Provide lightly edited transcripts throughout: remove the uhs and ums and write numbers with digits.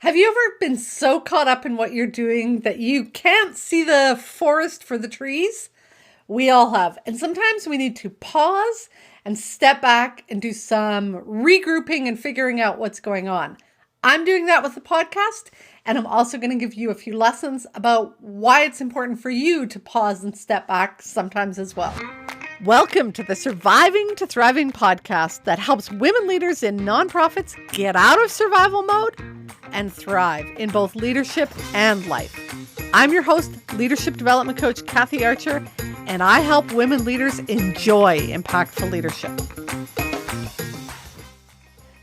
Have you ever been so caught up in what you're doing that you can't see the forest for the trees? We all have. And sometimes we need to pause and step back and do some regrouping and figuring out what's going on. I'm doing that with the podcast, and I'm also going to give you a few lessons about why it's important for you to pause and step back sometimes as well. Welcome to the Surviving to Thriving podcast that helps women leaders in nonprofits get out of survival mode and thrive in both leadership and life. I'm your host, leadership development coach Kathy Archer, and I help women leaders enjoy impactful leadership.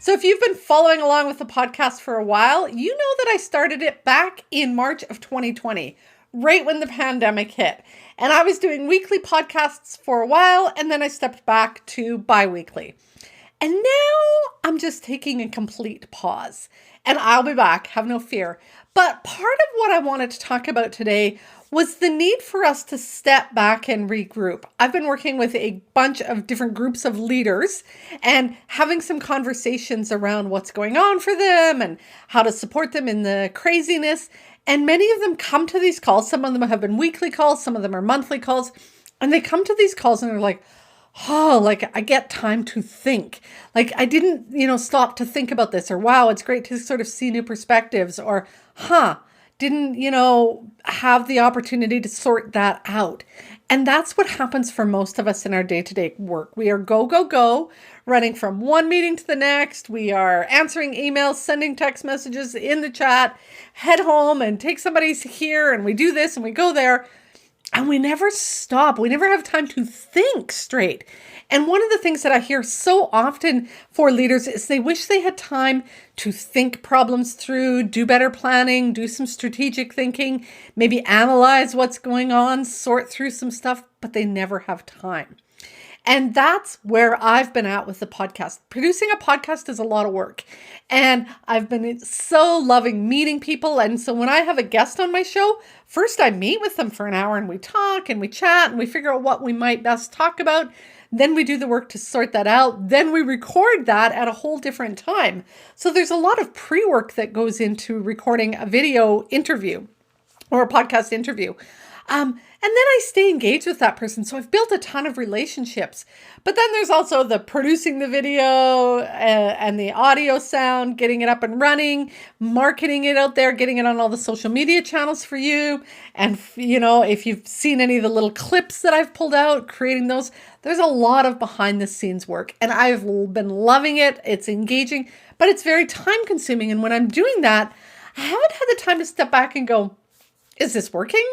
So if you've been following along with the podcast for a while, you know that I started it back in March of 2020, right when the pandemic hit. And I was doing weekly podcasts for a while, and then I stepped back to bi-weekly. And now I'm just taking a complete pause. And I'll be back, have no fear. But part of what I wanted to talk about today was the need for us to step back and regroup. I've been working with a bunch of different groups of leaders and having some conversations around what's going on for them and how to support them in the craziness. And many of them come to these calls. Some of them have been weekly calls. Some of them are monthly calls. And they come to these calls and they're like, oh, like I get time to think. Like I didn't, stop to think about this, or wow, it's great to sort of see new perspectives, or didn't, have the opportunity to sort that out. And that's what happens for most of us in our day-to-day work. We are go, go, go, running from one meeting to the next. We are answering emails, sending text messages in the chat, head home and take somebody's here, and we do this and we go there. And we never stop. We never have time to think straight. And one of the things that I hear so often for leaders is they wish they had time to think problems through, do better planning, do some strategic thinking, maybe analyze what's going on, sort through some stuff, but they never have time. And that's where I've been at with the podcast. Producing a podcast is a lot of work. And I've been so loving meeting people. And so when I have a guest on my show, first I meet with them for an hour and we talk and we chat and we figure out what we might best talk about. Then we do the work to sort that out. Then we record that at a whole different time. So there's a lot of pre-work that goes into recording a video interview or a podcast interview. And then I stay engaged with that person. So I've built a ton of relationships. But then there's also the producing the video and the audio sound, getting it up and running, marketing it out there, getting it on all the social media channels for you. And, if you've seen any of the little clips that I've pulled out, creating those, there's a lot of behind the scenes work. And I've been loving it. It's engaging, but it's very time consuming. And when I'm doing that, I haven't had the time to step back and go, is this working?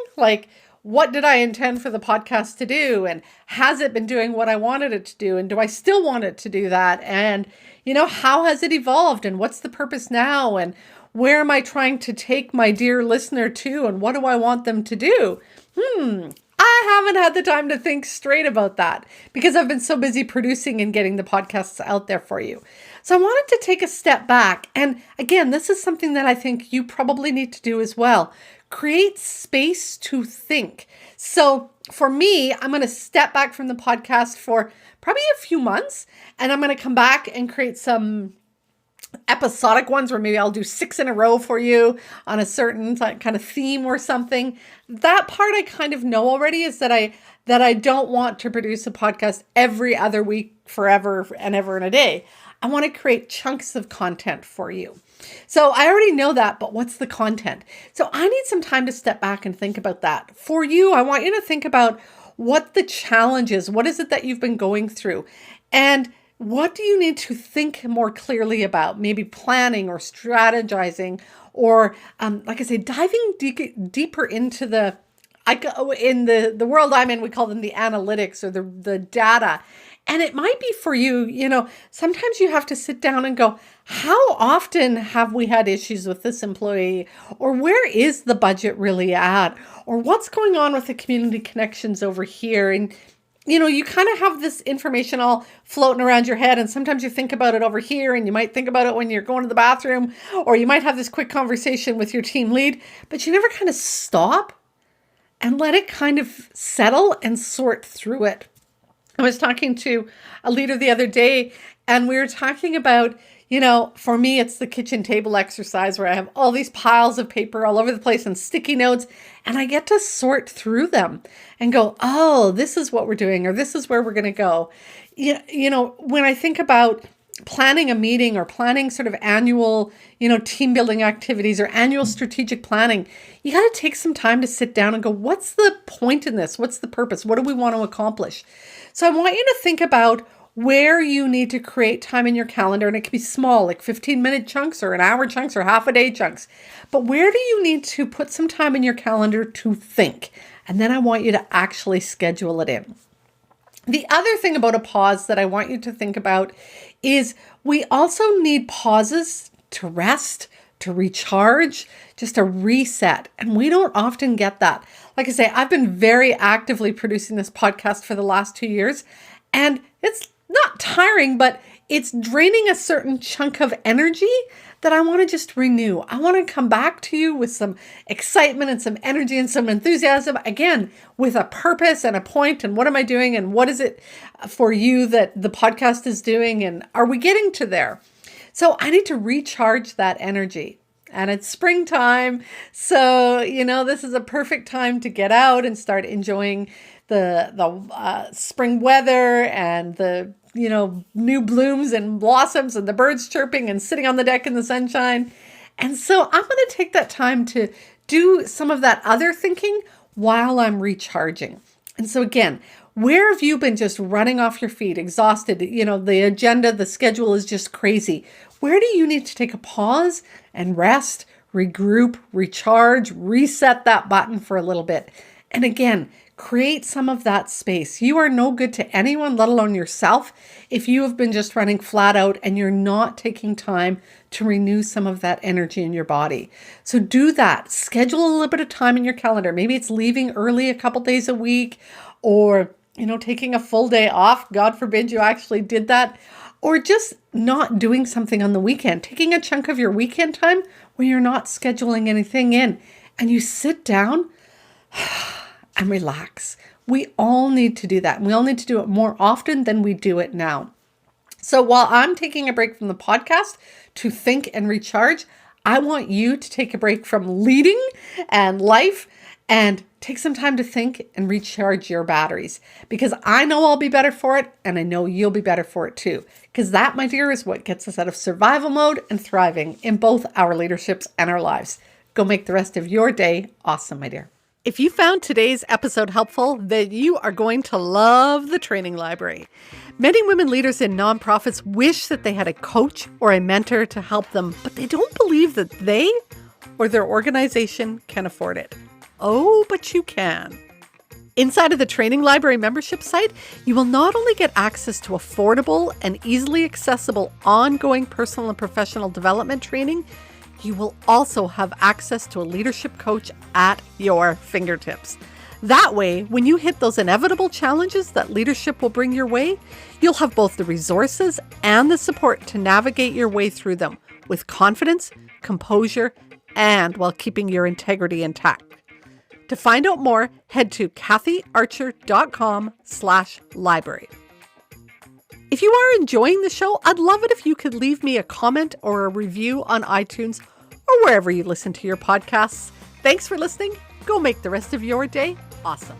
What did I intend for the podcast to do? And has it been doing what I wanted it to do? And do I still want it to do that? And, how has it evolved? And what's the purpose now? And where am I trying to take my dear listener to? And what do I want them to do? I haven't had the time to think straight about that because I've been so busy producing and getting the podcasts out there for you. So I wanted to take a step back. And again, this is something that I think you probably need to do as well. Create space to think. So for me, I'm going to step back from the podcast for probably a few months, and I'm going to come back and create some episodic ones where maybe I'll do 6 in a row for you on a certain kind of theme or something. That part I kind of know already is that I don't want to produce a podcast every other week forever and ever and a day. I want to create chunks of content for you. So I already know that, but what's the content? So I need some time to step back and think about that. For you, I want you to think about what the challenge is. What is it that you've been going through? And what do you need to think more clearly about? Maybe planning or strategizing or, like I say, diving deeper into in the world I'm in, we call them the analytics or the data. And it might be for you, sometimes you have to sit down and go, how often have we had issues with this employee? Or where is the budget really at? Or what's going on with the community connections over here? And, you kind of have this information all floating around your head. And sometimes you think about it over here and you might think about it when you're going to the bathroom, or you might have this quick conversation with your team lead, but you never kind of stop and let it kind of settle and sort through it. I was talking to a leader the other day, and we were talking about, For me, it's the kitchen table exercise where I have all these piles of paper all over the place and sticky notes, and I get to sort through them and go, oh, this is what we're doing, or this is where we're going to go. When I think about planning a meeting or planning sort of annual, team building activities or annual strategic planning, you got to take some time to sit down and go, what's the point in this? What's the purpose? What do we want to accomplish? So I want you to think about where you need to create time in your calendar, and it can be small, like 15-minute chunks or an hour chunks or half a day chunks. But where do you need to put some time in your calendar to think? And then I want you to actually schedule it in. The other thing about a pause that I want you to think about is we also need pauses to rest, to recharge, just a reset. And we don't often get that. Like I say, I've been very actively producing this podcast for the last 2 years, and it's not tiring, but it's draining a certain chunk of energy that I want to just renew. I want to come back to you with some excitement and some energy and some enthusiasm, again, with a purpose and a point, and what am I doing, and what is it for you that the podcast is doing, and are we getting to there? So I need to recharge that energy. And it's springtime, so this is a perfect time to get out and start enjoying the spring weather and the new blooms and blossoms and the birds chirping and sitting on the deck in the sunshine. And so I'm going to take that time to do some of that other thinking while I'm recharging. And so again, where have you been just running off your feet, exhausted? The agenda, the schedule is just crazy. Where do you need to take a pause and rest, regroup, recharge, reset that button for a little bit? And again, create some of that space. You are no good to anyone, let alone yourself, if you have been just running flat out and you're not taking time to renew some of that energy in your body. So do that. Schedule a little bit of time in your calendar. Maybe it's leaving early a couple days a week, or taking a full day off. God forbid you actually did that. Or just not doing something on the weekend, taking a chunk of your weekend time where you're not scheduling anything in, and you sit down and relax. We all need to do that. And we all need to do it more often than we do it now. So while I'm taking a break from the podcast to think and recharge, I want you to take a break from leading and life and take some time to think and recharge your batteries, because I know I'll be better for it, and I know you'll be better for it too. Because that, my dear, is what gets us out of survival mode and thriving in both our leaderships and our lives. Go make the rest of your day awesome, my dear. If you found today's episode helpful, then you are going to love the training library. Many women leaders in nonprofits wish that they had a coach or a mentor to help them, but they don't believe that they or their organization can afford it. Oh, but you can. Inside of the Training Library membership site, you will not only get access to affordable and easily accessible ongoing personal and professional development training, you will also have access to a leadership coach at your fingertips. That way, when you hit those inevitable challenges that leadership will bring your way, you'll have both the resources and the support to navigate your way through them with confidence, composure, and while keeping your integrity intact. To find out more, head to kathyarcher.com/library. If you are enjoying the show, I'd love it if you could leave me a comment or a review on iTunes or wherever you listen to your podcasts. Thanks for listening. Go make the rest of your day awesome.